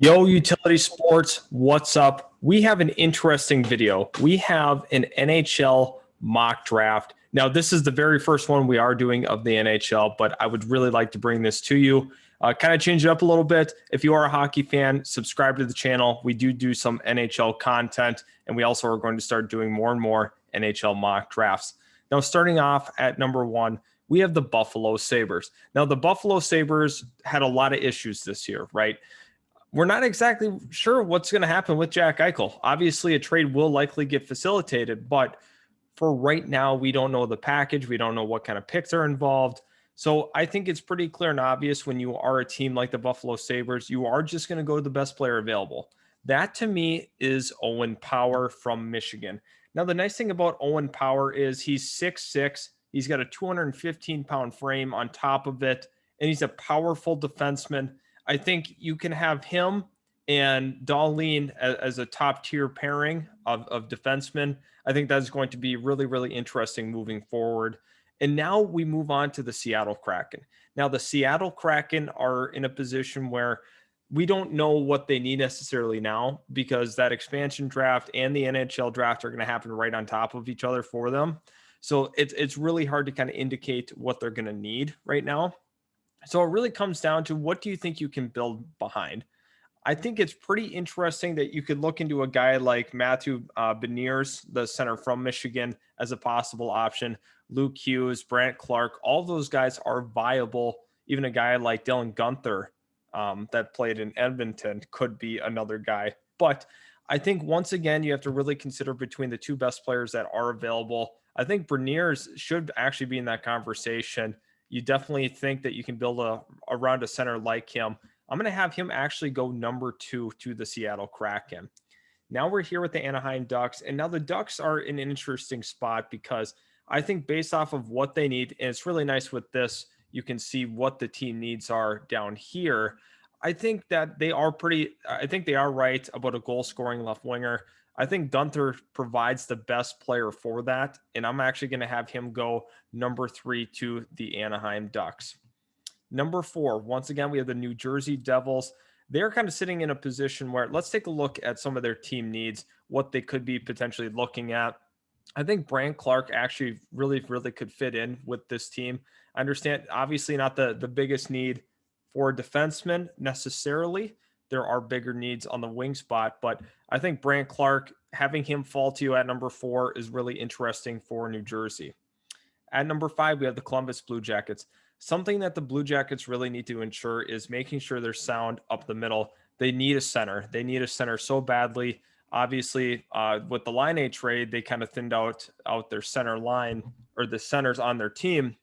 Yo, Utility Sports, what's up? We have an interesting video. We have an NHL mock draft. Now, this is the very first one we are doing of the NHL, but I would really like to bring this to you. Kind of change it up a little bit. If you are a hockey fan, subscribe to the channel. We do some NHL content, and we also are going to start doing more and more NHL mock drafts. Now, starting off at number one, we have the Buffalo Sabres. Now, the Buffalo Sabres had a lot of issues this year, right? We're not exactly sure what's going to happen with Jack Eichel. Obviously, a trade will likely get facilitated, but for right now, we don't know the package. We don't know what kind of picks are involved. So I think it's pretty clear and obvious when you are a team like the Buffalo Sabres, you are just going to go to the best player available. That to me is Owen Power from Michigan. Now, the nice thing about Owen Power is he's 6'6". He's got a 215-pound frame on top of it, and he's a powerful defenseman. I think you can have him and Dahlin as a top-tier pairing of defensemen. I think that's going to be really, really interesting moving forward. And now we move on to the Seattle Kraken. Now, the Seattle Kraken are in a position where we don't know what they need necessarily now because that expansion draft and the NHL draft are going to happen right on top of each other for them. So it's really hard to kind of indicate what they're going to need right now. So it really comes down to what do you think you can build behind? I think it's pretty interesting that you could look into a guy like Matthew Beniers, the center from Michigan, as a possible option. Luke Hughes, Brant Clark, all those guys are viable. Even a guy like Dylan Guenther that played in Edmonton could be another guy. But I think once again, you have to really consider between the two best players that are available. I think Beniers should actually be in that conversation. You definitely think that you can build around a center like him. I'm going to have him actually go number 2 to the Seattle Kraken. Now we're here with the Anaheim Ducks, and now the Ducks are in an interesting spot because I think based off of what they need, and it's really nice with this, you can see what the team needs are down here. I think that they are right about a goal-scoring left winger. I think Guenther provides the best player for that, and I'm actually going to have him go number 3 to the Anaheim Ducks. Number 4, once again, we have the New Jersey Devils. They're kind of sitting in a position where let's take a look at some of their team needs, what they could be potentially looking at. I think Brant Clark actually really could fit in with this team. I understand, obviously, not the biggest need for a defenseman necessarily. There are bigger needs on the wing spot, but I think Brant Clark, having him fall to you at number 4 is really interesting for New Jersey. At number 5, we have the Columbus Blue Jackets. Something that the Blue Jackets really need to ensure is making sure they're sound up the middle. They need a center. They need a center so badly. Obviously, with the Line A trade, they kind of thinned out their center line or the centers on their team.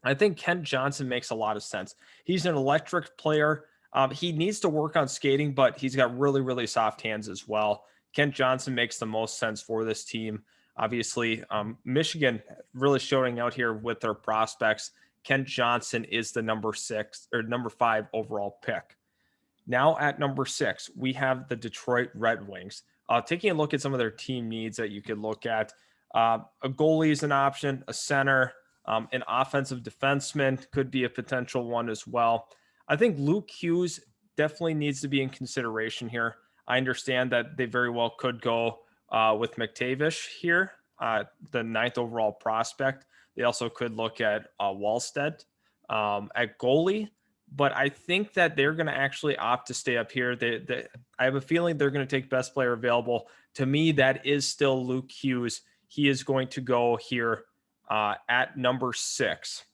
I think Kent Johnson makes a lot of sense. He's an electric player. He needs to work on skating, but he's got really soft hands as well. Kent Johnson makes the most sense for this team. Obviously, Michigan really showing out here with their prospects. Kent Johnson is the number 5 overall pick. Now at number 6, we have the Detroit Red Wings. Taking a look at some of their team needs that you could look at. A goalie is an option, a center, an offensive defenseman could be a potential one as well. I think Luke Hughes definitely needs to be in consideration here. I understand that they very well could go with McTavish here, the 9th overall prospect. They also could look at Wallstedt at goalie, but I think that they're going to actually opt to stay up here. I have a feeling they're going to take best player available. To me, that is still Luke Hughes. He is going to go here at number 6.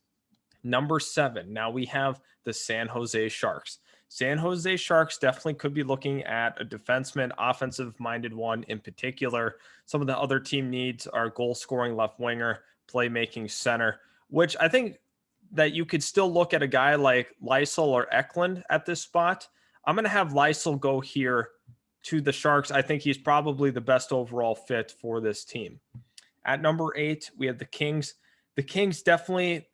Number 7, now we have the San Jose Sharks. San Jose Sharks definitely could be looking at a defenseman, offensive-minded one in particular. Some of the other team needs are goal-scoring left winger, playmaking center, which I think that you could still look at a guy like Lysel or Eklund at this spot. I'm going to have Lysel go here to the Sharks. I think he's probably the best overall fit for this team. At number 8, we have the Kings. The Kings definitely,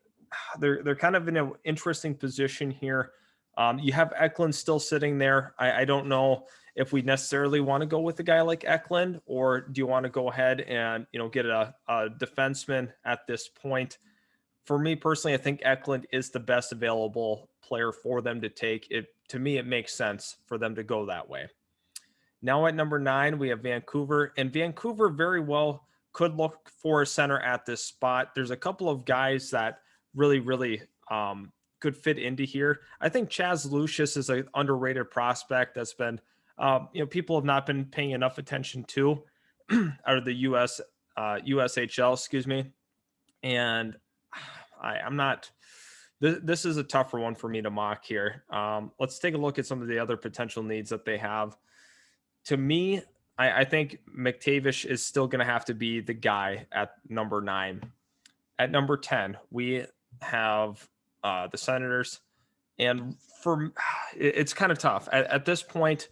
they're kind of in an interesting position here. You have Eklund still sitting there. I don't know if we necessarily want to go with a guy like Eklund, or do you want to go ahead and get a defenseman at this point? For me personally, I think Eklund is the best available player for them to take. To me, it makes sense for them to go that way. Now at number 9, we have Vancouver, and Vancouver very well could look for a center at this spot. There's a couple of guys that really could fit into here. I think Chaz Lucius is an underrated prospect that's been, people have not been paying enough attention to out of the USHL, excuse me. And I'm not. This is a tougher one for me to mock here. Let's take a look at some of the other potential needs that they have. To me, I think McTavish is still going to have to be the guy at number 9. At number 10, we have the Senators. And it's kind of tough. At this point,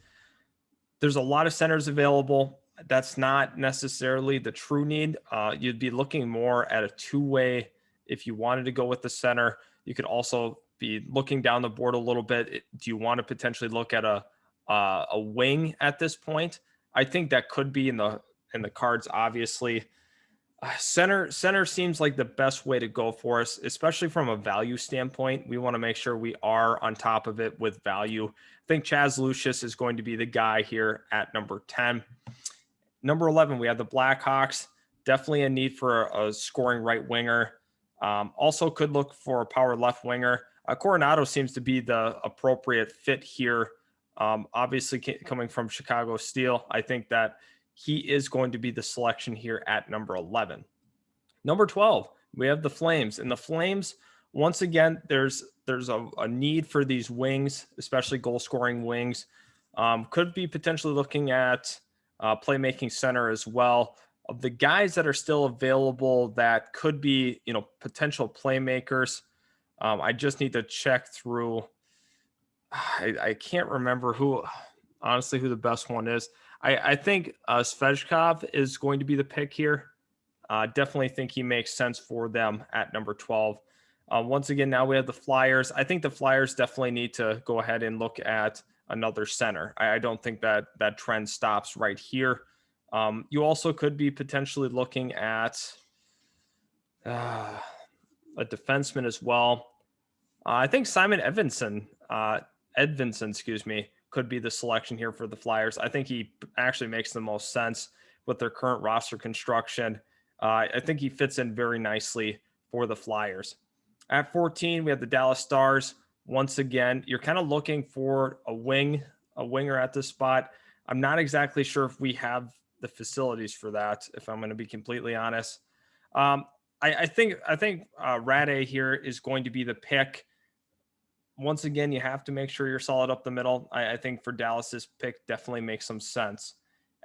there's a lot of centers available. That's not necessarily the true need. You'd be looking more at a two-way if you wanted to go with the center. You could also be looking down the board a little bit. Do you want to potentially look at a wing at this point? I think that could be in the cards, obviously. Center seems like the best way to go for us, especially from a value standpoint. We want to make sure we are on top of it with value. I think Chaz Lucius is going to be the guy here at number 10. Number 11, we have the Blackhawks. Definitely a need for a scoring right winger. Also could look for a power left winger. Coronado seems to be the appropriate fit here. Obviously coming from Chicago Steel, I think that he is going to be the selection here at number 11. Number 12, we have the Flames. And the Flames, once again, there's a need for these wings, especially goal-scoring wings. Could be potentially looking at playmaking center as well. Of the guys that are still available that could be, potential playmakers, I just need to check through. I can't remember who the best one is. I think Svechkov is going to be the pick here. Definitely think he makes sense for them at number 12. Once again, now we have the Flyers. I think the Flyers definitely need to go ahead and look at another center. I don't think that trend stops right here. You also could be potentially looking at a defenseman as well. I think Simon Edvinsson, could be the selection here for the Flyers. I think he actually makes the most sense with their current roster construction. I think he fits in very nicely for the Flyers. At 14, we have the Dallas Stars. Once again, you're kind of looking for a winger at this spot. I'm not exactly sure if we have the facilities for that, if I'm going to be completely honest. I think Rade here is going to be the pick. Once again, you have to make sure you're solid up the middle. I think for Dallas, this pick definitely makes some sense.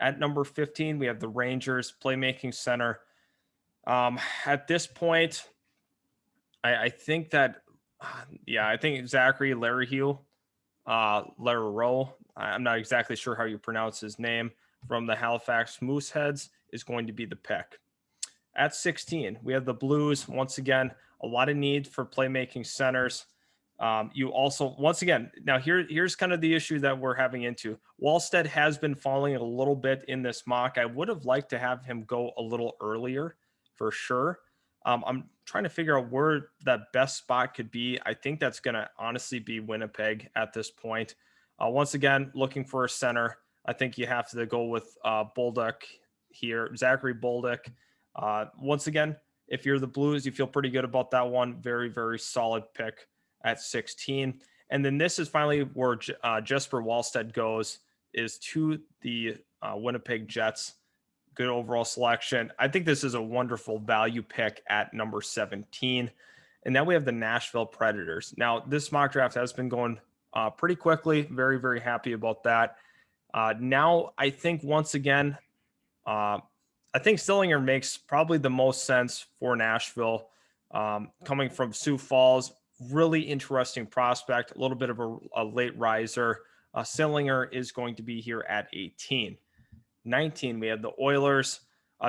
At number 15, we have the Rangers, playmaking center. At this point, I think that, I think Zachary Larihew, Lariheau, I'm not exactly sure how you pronounce his name, from the Halifax Mooseheads is going to be the pick. At 16, we have the Blues. Once again, a lot of need for playmaking centers. You also, once again, now here's kind of the issue that we're having into. Wallstead has been falling a little bit in this mock. I would have liked to have him go a little earlier for sure. I'm trying to figure out where that best spot could be. I think that's going to honestly be Winnipeg at this point. Once again, looking for a center. I think you have to go with Bolduc here, Zachary Bolduc. Once again, if you're the Blues, you feel pretty good about that one. Very, very solid pick at 16. And then this is finally where Jesper Wallstead goes, is to the Winnipeg Jets. Good overall selection. I think this is a wonderful value pick at number 17. And now we have the Nashville Predators. Now, this mock draft has been going pretty quickly. Very, very happy about that. Now, I think once again, I think Stillinger makes probably the most sense for Nashville. Coming from Sioux Falls, really interesting prospect, a little bit of a late riser. Stillinger is going to be here at 18. 19, we have the Oilers.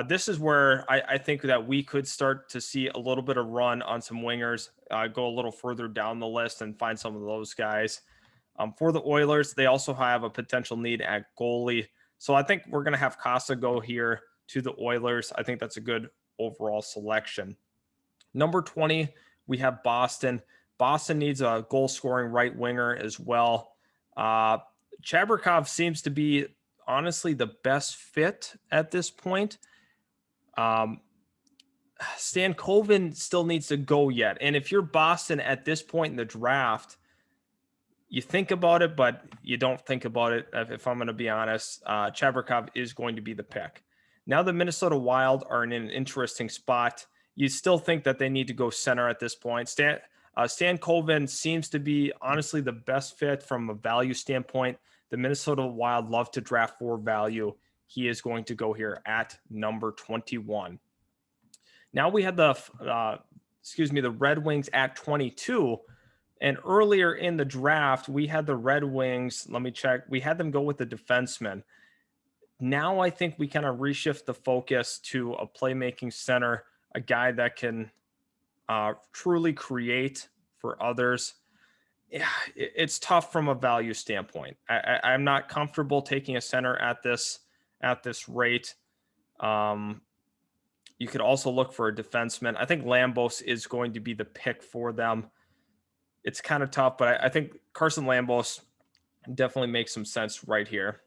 This is where I think that we could start to see a little bit of run on some wingers, go a little further down the list and find some of those guys. For the Oilers, they also have a potential need at goalie. So I think we're going to have Casa go here to the Oilers. I think that's a good overall selection. Number 20, we have Boston. Boston needs a goal-scoring right winger as well. Chabrikov seems to be honestly the best fit at this point. Stankoven still needs to go yet. And if you're Boston at this point in the draft, you think about it, but you don't think about it. If I'm going to be honest, Chabrikov is going to be the pick. Now the Minnesota Wild are in an interesting spot. You still think that they need to go center at this point. Stankoven seems to be honestly the best fit from a value standpoint. The Minnesota Wild love to draft for value. He is going to go here at number 21. Now we have the Red Wings at 22. And earlier in the draft, we had the Red Wings. Let me check. We had them go with the defenseman. Now I think we kind of reshift the focus to a playmaking center, a guy that can truly create for others. Yeah, it's tough from a value standpoint. I'm not comfortable taking a center at this rate. You could also look for a defenseman. I think Lambos is going to be the pick for them. It's kind of tough, but I think Carson Lambos definitely makes some sense right here.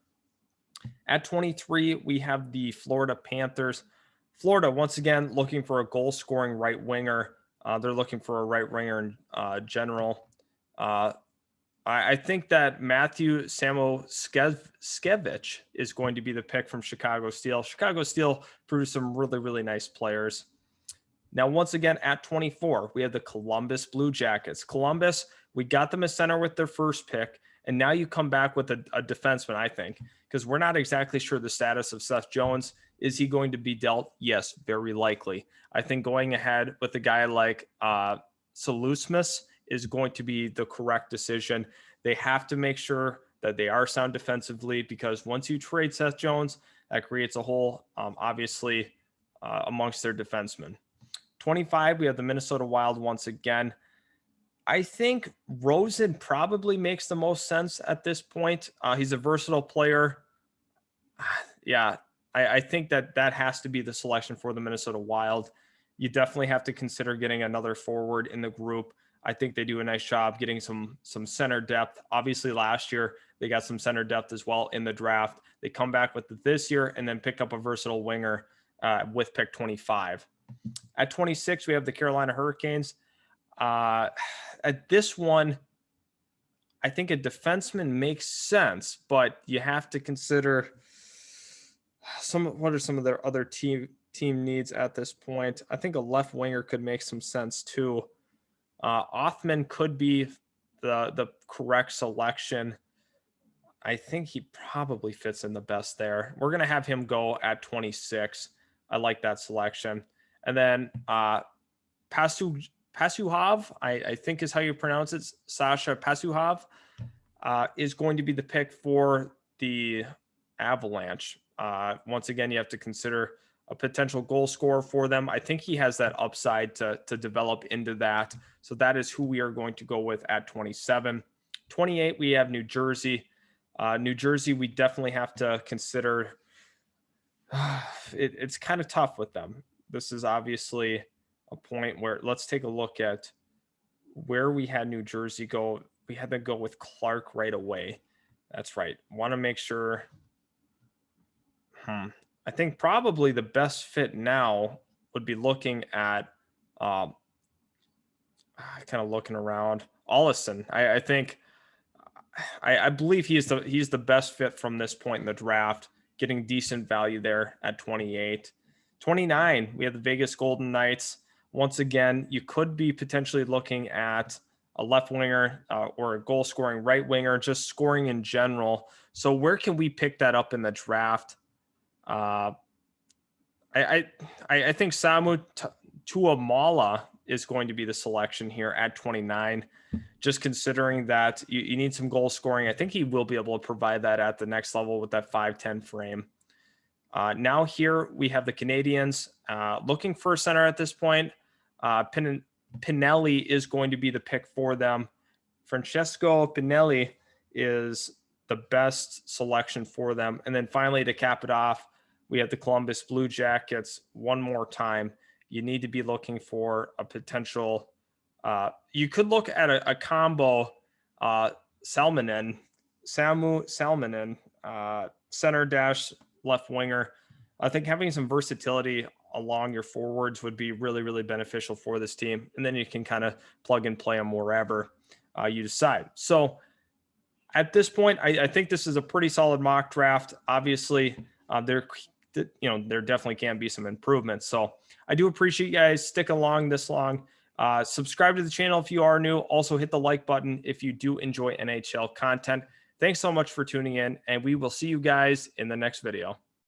At 23, we have the Florida Panthers. Florida, once again, looking for a goal-scoring right winger. They're looking for a right winger in general. I think that Matthew Samoskevich is going to be the pick from Chicago Steel. Chicago Steel produced some really, really nice players. Now, once again, at 24, we have the Columbus Blue Jackets. Columbus, we got them a center with their first pick, and now you come back with a defenseman, I think, because we're not exactly sure the status of Seth Jones. Is he going to be dealt? Yes, very likely. I think going ahead with a guy like Salusmus is going to be the correct decision. They have to make sure that they are sound defensively, because once you trade Seth Jones, that creates a hole, obviously, amongst their defensemen. 25, we have the Minnesota Wild once again. I think Rosen probably makes the most sense at this point. He's a versatile player. Yeah, I think that has to be the selection for the Minnesota Wild. You definitely have to consider getting another forward in the group. I think they do a nice job getting some center depth. Obviously, last year, they got some center depth as well in the draft. They come back with it this year and then pick up a versatile winger with pick 25. At 26, we have the Carolina Hurricanes. At this one, I think a defenseman makes sense, but you have to consider what are some of their other team needs at this point. I think a left winger could make some sense too. Othman could be the correct selection. I think he probably fits in the best there. We're going to have him go at 26. I like that selection. And then Pasuhov, I think is how you pronounce it. Sasha Pasuhov is going to be the pick for the Avalanche. Once again, you have to consider a potential goal scorer for them. I think he has that upside to develop into that. So that is who we are going to go with at 27. 28, we have New Jersey. New Jersey, we definitely have to consider. It's kind of tough with them. This is obviously a point where let's take a look at where we had New Jersey go. We had to go with Clark right away. That's right. Want to make sure. I think probably the best fit now would be looking at kind of looking around Ollison. I think I believe he's the best fit from this point in the draft, getting decent value there at 28. 29, we have the Vegas Golden Knights. Once again, you could be potentially looking at a left winger or a goal scoring right winger, just scoring in general. So where can we pick that up in the draft? I think Samu Tuamala is going to be the selection here at 29, just considering that you need some goal scoring. I think he will be able to provide that at the next level with that 5'10" frame. Now here we have the Canadians looking for a center at this point. Pinelli is going to be the pick for them. Francesco Pinelli is the best selection for them. And then finally, to cap it off, we have the Columbus Blue Jackets one more time. You need to be looking for a potential You could look at a combo, Samu Salmonen, center dash left winger. I think having some versatility along your forwards would be really, really beneficial for this team. And then you can kind of plug and play them wherever you decide. So at this point, I think this is a pretty solid mock draft. Obviously, there definitely can be some improvements. So I do appreciate you guys sticking along this long. Subscribe to the channel if you are new. Also hit the like button if you do enjoy NHL content. Thanks so much for tuning in, and we will see you guys in the next video.